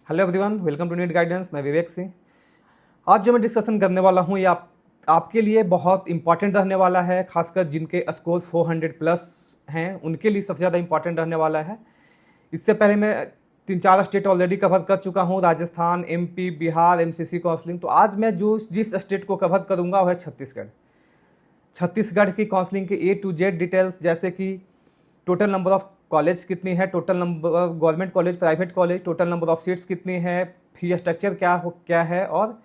Hello everyone, welcome to NEET guidance. मैं विवेक सिंह। आज जो मैं डिस्कशन करने वाला हूँ ये आपके लिए बहुत इंपॉर्टेंट रहने वाला है। खासकर जिनके स्कोर 400 प्लस हैं उनके लिए सबसे ज़्यादा इंपॉर्टेंट रहने वाला है। इससे पहले मैं 3-4 स्टेट ऑलरेडी कवर कर चुका हूँ, Rajasthan, MP, Bihar, MCC counselling. तो आज मैं जिस स्टेट को कवर करूँगा वह है छत्तीसगढ़। छत्तीसगढ़ की काउंसलिंग की A to Z डिटेल्स, जैसे कि टोटल नंबर ऑफ कॉलेज कितनी है, total number of government college, private college, total number of seats कितनी है, फी स्ट्रक्चर क्या है और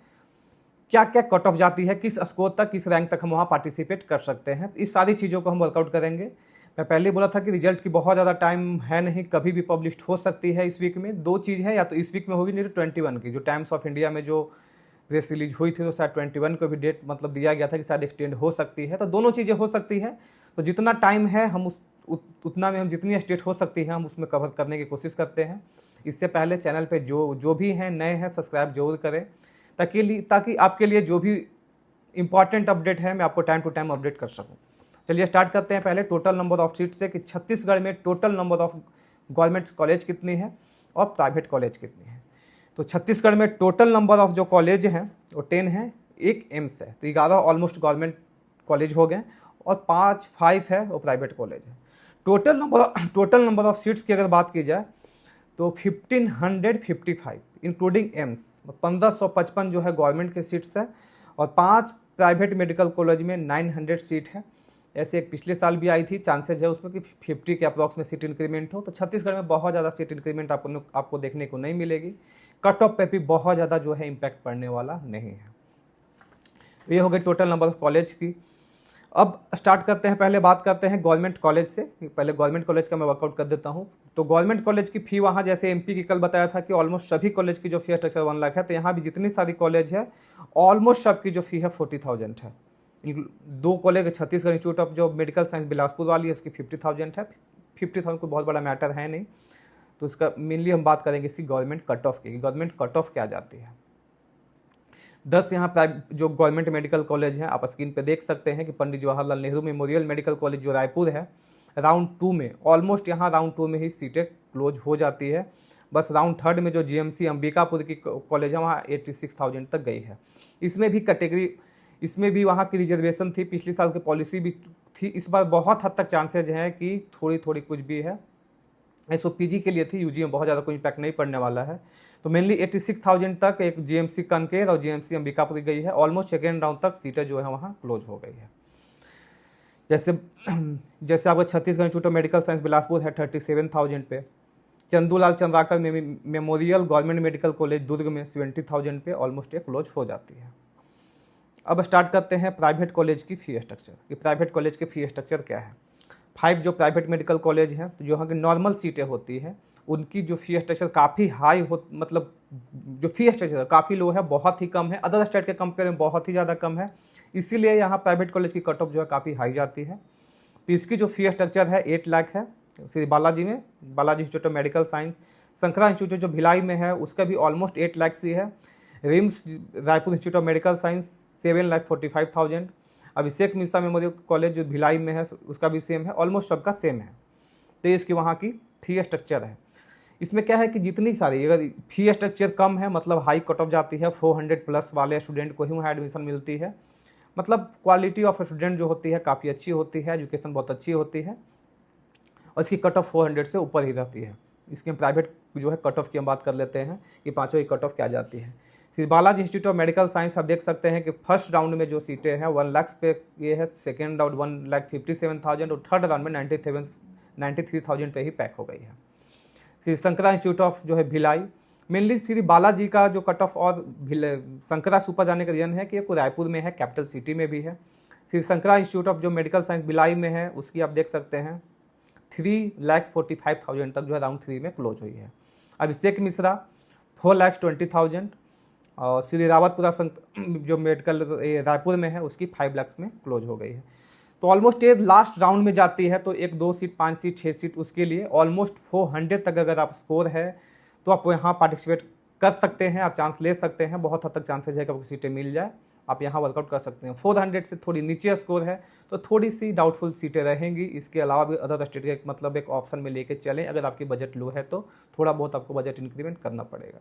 क्या क्या कट ऑफ जाती है, किस स्कोर तक, किस रैंक तक हम वहाँ पार्टिसिपेट कर सकते हैं। तो इस सारी चीज़ों को हम वर्कआउट करेंगे। मैं पहले बोला था कि रिजल्ट की बहुत ज़्यादा टाइम है नहीं, कभी भी पब्लिश हो सकती है इस वीक में। दो चीज़ है, या तो इस वीक में होगी, नहीं तो 21 की जो टाइम्स ऑफ इंडिया में जो प्रेस रिलीज हुई थी तो शायद 21 को भी डेट मतलब दिया गया था कि शायद एक्सटेंड हो सकती है। तो दोनों चीज़ें हो सकती है। तो जितना टाइम है हम उतना में हम जितनी स्टेट हो सकती है हम उसमें कवर करने की कोशिश करते हैं। इससे पहले चैनल पे जो भी हैं नए हैं सब्सक्राइब जरूर करें, ताकि आपके लिए जो भी इंपॉर्टेंट अपडेट है मैं आपको टाइम टू टाइम अपडेट कर सकूं। चलिए स्टार्ट करते हैं पहले टोटल नंबर ऑफ सीट से कि छत्तीसगढ़ में total number of government college कितनी है और प्राइवेट कॉलेज कितनी है। तो छत्तीसगढ़ में टोटल नंबर ऑफ जो कॉलेज हैं वो 10 है, एक एम्स है, तो 11 ऑलमोस्ट गवर्नमेंट कॉलेज हो गए और 5 है वो प्राइवेट कॉलेज है। टोटल नंबर ऑफ सीट्स की अगर बात की जाए तो 1555 इंक्लूडिंग एम्स, 1555 जो है गवर्नमेंट के सीट्स है और 5 प्राइवेट मेडिकल कॉलेज में 900 सीट है। ऐसे एक पिछले साल भी आई थी, चांसेज है उसमें कि 50 के अप्रॉक्स में सीट इंक्रीमेंट हो। तो छत्तीसगढ़ में बहुत ज़्यादा सीट इंक्रीमेंट आपको देखने को नहीं मिलेगी। कट ऑफ पे भी बहुत ज़्यादा जो है इम्पैक्ट पड़ने वाला नहीं है। तो ये हो गई टोटल नंबर ऑफ कॉलेज की। अब स्टार्ट करते हैं, पहले बात करते हैं गवर्नमेंट कॉलेज से। पहले गवर्नमेंट कॉलेज का मैं वर्कआउट कर देता हूँ। तो गवर्नमेंट कॉलेज की फ़ी वहाँ जैसे एमपी की कल बताया था कि ऑलमोस्ट सभी कॉलेज की जो फी स्ट्रक्चर 1 लाख है, तो यहाँ भी जितनी सारी कॉलेज है ऑलमोस्ट सबकी जो फ़ी है 40,000 है। 2 कॉलेज छत्तीसगढ़ इंस्टीट्यूट ऑफ जो मेडिकल साइंस बिलासपुर वाली है उसकी 50,000 है। 50,000 कोई बहुत बड़ा मैटर है नहीं। तो उसका मेनली हम बात करेंगे इसकी गवर्नमेंट कट ऑफ की, गवर्नमेंट कट ऑफ क्या जाती है। 10 यहाँ प्राइवेट जो गवर्नमेंट मेडिकल कॉलेज हैं आप स्क्रीन पे देख सकते हैं कि Pandit Jawaharlal Nehru Memorial Medical College जो रायपुर है, राउंड 2 में ऑलमोस्ट यहाँ राउंड 2 में ही सीटें क्लोज हो जाती है। बस राउंड 3 में जो जीएमसी अंबिकापुर की कॉलेज है वहाँ 86,000 तक गई है। इसमें भी वहाँ की रिजर्वेशन थी, पिछले साल की पॉलिसी भी थी। इस बार बहुत हद तक चांसेज हैं कि थोड़ी थोड़ी कुछ भी है, एसओपीजी के लिए थी, यूजी में बहुत ज़्यादा कोई इम्पैक्ट नहीं पड़ने वाला है। तो मेनली 86,000 तक एक जीएमसी कनकेर और जीएमसी अंबिकापुर गई है। ऑलमोस्ट सेकेंड राउंड तक सीटें जो है वहाँ क्लोज हो गई है। जैसे आपका Chhattisgarh Institute of Medical Science Bilaspur है 37,000 पे। Chandulal Chandrakar Memorial Government Medical College Durg में 70,000 पे ऑलमोस्ट ये क्लोज हो जाती है। अब स्टार्ट करते हैं प्राइवेट कॉलेज की फ़ी स्ट्रक्चर कि प्राइवेट कॉलेज की फ़ी स्ट्रक्चर क्या है। 5 जो प्राइवेट मेडिकल कॉलेज हैं जो यहाँ की नॉर्मल सीटें होती हैं उनकी जो फी स्ट्रक्चर काफ़ी हाई हो, मतलब जो फी स्ट्रक्चर काफ़ी लो है, बहुत ही कम है, अदर स्टेट के कंपेयर में बहुत ही ज़्यादा कम है। इसीलिए यहाँ प्राइवेट कॉलेज की कट ऑफ जो है काफ़ी हाई जाती है। तो इसकी जो फी स्ट्रक्चर है 8 लाख है। श्री बालाजी में Balaji institute of Medical science, Shankara institute जो भिलाई में है उसका भी ऑलमोस्ट 8 लाख सी है। RIMS Raipur institute of Medical science 7,45,000। Abhishek Mishra memorial college जो भिलाई में है उसका भी सेम है, ऑलमोस्ट सबका सेम है। तो इसकी वहाँ की फी स्ट्रक्चर है। इसमें क्या है कि जितनी सारी अगर फी स्ट्रक्चर कम है मतलब हाई कट ऑफ जाती है, 400 प्लस वाले स्टूडेंट को ही वहाँ एडमिशन मिलती है। मतलब क्वालिटी ऑफ स्टूडेंट जो होती है काफ़ी अच्छी होती है, एजुकेशन बहुत अच्छी होती है और इसकी कट ऑफ 400 से ऊपर ही रहती है। इसके प्राइवेट जो है कट ऑफ की हम बात कर लेते हैं कि पाँचों की कट ऑफ क्या जाती है। Shri Balaji institute of Medical science आप देख सकते हैं कि फर्स्ट राउंड में जो सीटें हैं 1 लाख पे ये है, सेकेंड राउंड 1,57,000 और थर्ड राउंड में 93,000 पे ही पैक हो गई है। श्री शंकरा इंस्टीट्यूट ऑफ जो है भिलाई, मेनली श्री बालाजी का जो कट ऑफ और शंकरा से ऊपर जाने का रीजन है कि ये रायपुर में है, कैपिटल सिटी में भी है। श्री शंकरा इंस्टीट्यूट ऑफ जो मेडिकल साइंस भिलाई में है उसकी आप देख सकते हैं 3,45,000 तक जो है राउंड 3 में क्लोज हुई है। अभिषेक मिश्रा 4,20,000 और श्री रावतपुरा जो मेडिकल रायपुर में है उसकी 5 लाख में क्लोज हो गई है। तो ऑलमोस्ट ये लास्ट राउंड में जाती है, तो 1, 2 सीट, 5 सीट, 6 सीट उसके लिए ऑलमोस्ट 400 तक अगर आप स्कोर है तो आप यहाँ पार्टिसिपेट कर सकते हैं, आप चांस ले सकते हैं। बहुत हद तक चांसेज है कि आपको सीटें मिल जाए आप यहाँ वर्कआउट कर सकते हैं। 400 से थोड़ी नीचे स्कोर है तो थोड़ी सी डाउटफुल सीटें रहेंगी। इसके अलावा भी अदर स्टेट का मतलब एक ऑप्शन में लेके चलें। अगर आपकी बजट लो है तो थोड़ा बहुत आपको बजट इंक्रीमेंट करना पड़ेगा।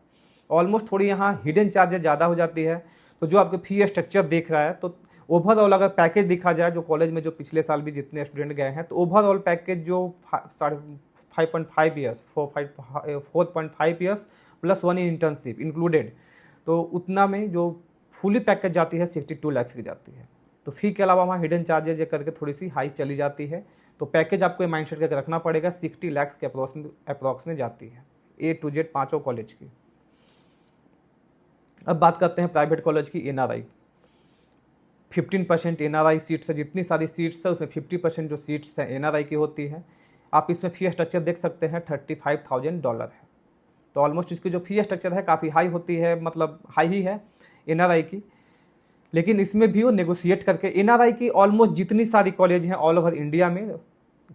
ऑलमोस्ट थोड़ी यहाँ हिडन चार्जेस ज़्यादा हो जाती है। तो जो आपके फी स्ट्रक्चर देख रहा है, तो ओवरऑल अगर पैकेज देखा जाए जो कॉलेज में जो पिछले साल भी जितने स्टूडेंट गए हैं, तो ओवरऑल पैकेज जो 5.5 years 4.5 years plus 1 internship included, तो उतना में जो फुली पैकेज जाती है 62 लाख की जाती है। तो फी के अलावा वहाँ हिडन चार्जेज ये करके थोड़ी सी हाई चली जाती है। तो पैकेज आपको माइंड सेट करके रखना पड़ेगा, 60 लाख के अप्रॉक्स में जाती है A to Z पाँचों कॉलेज की। अब बात करते हैं प्राइवेट कॉलेज की। NRI 15% NRI सीट्स है। जितनी सारी सीट्स है उसमें 50% जो सीट्स हैं NRI की होती है। आप इसमें फ़ी स्ट्रक्चर देख सकते हैं, $35,000 है। तो ऑलमोस्ट इसकी जो फ़ी स्ट्रक्चर है काफ़ी हाई होती है, मतलब हाई ही है NRI की। लेकिन इसमें भी वो नेगोशिएट करके NRI की ऑलमोस्ट जितनी सारी कॉलेज हैं ऑल ओवर इंडिया में,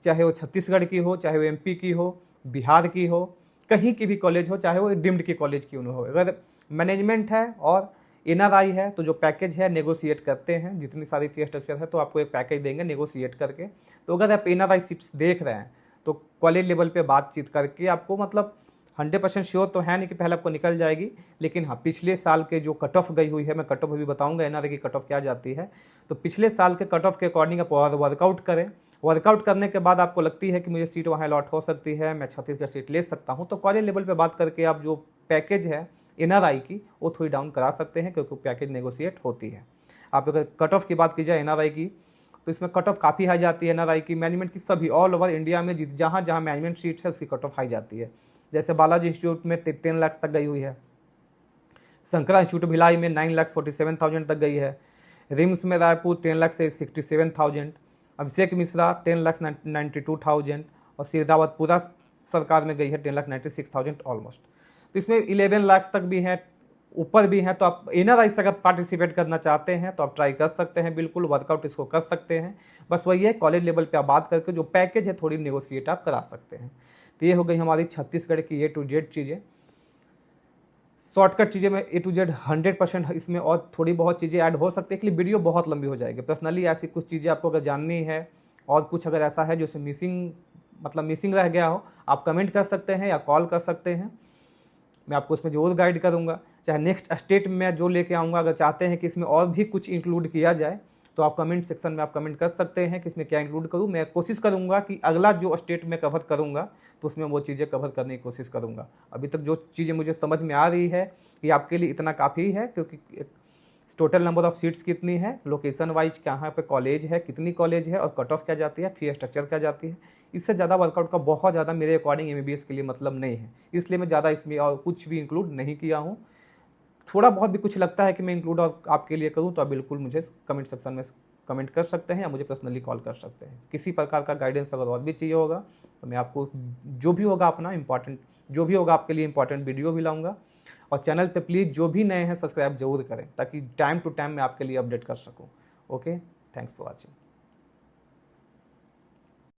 चाहे वो छत्तीसगढ़ की हो, चाहे वो MP की हो, बिहार की हो, कहीं की भी कॉलेज हो, चाहे वो डीम्ड की कॉलेज क्यों न हो, अगर मैनेजमेंट है और NRI है तो जो पैकेज है नेगोशिएट करते हैं। जितनी सारी फी स्ट्रक्चर है तो आपको एक पैकेज देंगे नेगोशिएट करके। तो अगर आप NRI सीट्स देख रहे हैं तो कॉलेज लेवल पे बातचीत करके आपको, मतलब 100% श्योर तो है नहीं कि पहले आपको निकल जाएगी, लेकिन हाँ पिछले साल के जो कट ऑफ गई हुई है, मैं कट ऑफ अभी बताऊंगा NRI की कट ऑफ क्या जाती है। तो पिछले साल के कट ऑफ के अकॉर्डिंग आप वर्कआउट करें। वर्कआउट करने के बाद आपको लगती है कि मुझे सीट वहाँ अलॉट हो सकती है, मैं छत्तीसगढ़ सीट ले सकता हूँ, तो कॉलेज लेवल पे बात करके आप जो पैकेज है NRI की वो थोड़ी डाउन करा सकते हैं, क्योंकि पैकेज नेगोशिएट होती है। आप अगर कट ऑफ की बात की जाए NRI की, तो इसमें कट ऑफ काफ़ी हाई जाती है NRI की। मैनेजमेंट की सभी ऑल ओवर इंडिया में जहाँ जहाँ मैनेजमेंट सीट है उसकी कट ऑफ हाई जाती है। जैसे बालाजी इंस्टीट्यूट में 10 लाख तक गई हुई है, शंकरा इंस्टीट्यूट भिलाई में 9,47,000 तक गई है, रिम्स में रायपुर 10 लाख से 67,000, अभिषेक मिश्रा 10,92,000 और सिरदावतपुरा सरकार में गई है 10,96,000 ऑलमोस्ट। तो इसमें 11 लाख तक भी हैं, ऊपर भी हैं। तो आप NRI से अगर पार्टिसिपेट करना चाहते हैं तो आप ट्राई कर सकते हैं, बिल्कुल वर्कआउट इसको कर सकते हैं। बस वही है, कॉलेज लेवल पे आप बात करके जो पैकेज है थोड़ी नेगोशिएट आप करा सकते हैं। तो ये हो गई हमारी छत्तीसगढ़ की A to Z चीज़ें, शॉर्टकट चीज़ें में A to Z 100%। इसमें और थोड़ी बहुत चीज़ें ऐड हो सकती है, इसलिए वीडियो बहुत लंबी हो जाएगी। पर्सनली ऐसी कुछ चीज़ें आपको अगर जाननी है और कुछ अगर ऐसा है जो इसमें मिसिंग रह गया हो, आप कमेंट कर सकते हैं या कॉल कर सकते हैं, मैं आपको इसमें जरूर गाइड करूंगा। चाहे नेक्स्ट स्टेट में जो लेके आऊँगा, अगर चाहते हैं कि इसमें और भी कुछ इंक्लूड किया जाए तो आप कमेंट सेक्शन में आप कमेंट कर सकते हैं कि इसमें क्या इंक्लूड करूं। मैं कोशिश करूंगा कि अगला जो स्टेट में कवर करूंगा तो उसमें वो चीज़ें कवर करने की कोशिश करूंगा। अभी तक जो चीज़ें मुझे समझ में आ रही है कि आपके लिए इतना काफ़ी है, क्योंकि टोटल नंबर ऑफ सीट्स कितनी है, लोकेशन वाइज कहाँ पे कॉलेज है, कितनी कॉलेज है और कट ऑफ क्या जाती है, फी स्ट्रक्चर क्या जाती है। इससे ज़्यादा वर्कआउट का बहुत ज़्यादा मेरे अकॉर्डिंग MBBS के लिए मतलब नहीं है, इसलिए मैं ज़्यादा इसमें और कुछ भी इंक्लूड नहीं किया हूँ। थोड़ा बहुत भी कुछ लगता है कि मैं इंक्लूड और आपके लिए करूँ तो आप बिल्कुल मुझे कमेंट सेक्शन में कमेंट कर सकते हैं या मुझे पर्सनली कॉल कर सकते हैं। किसी प्रकार का गाइडेंस अगर और भी चाहिए होगा तो मैं आपको जो भी होगा अपना इंपॉर्टेंट, जो भी होगा आपके लिए इंपॉर्टेंट वीडियो भी लाऊंगा। और चैनल पे प्लीज़ जो भी नए हैं सब्सक्राइब जरूर करें, ताकि टाइम टू टाइम मैं आपके लिए अपडेट कर सकूं। Okay, thanks for watching.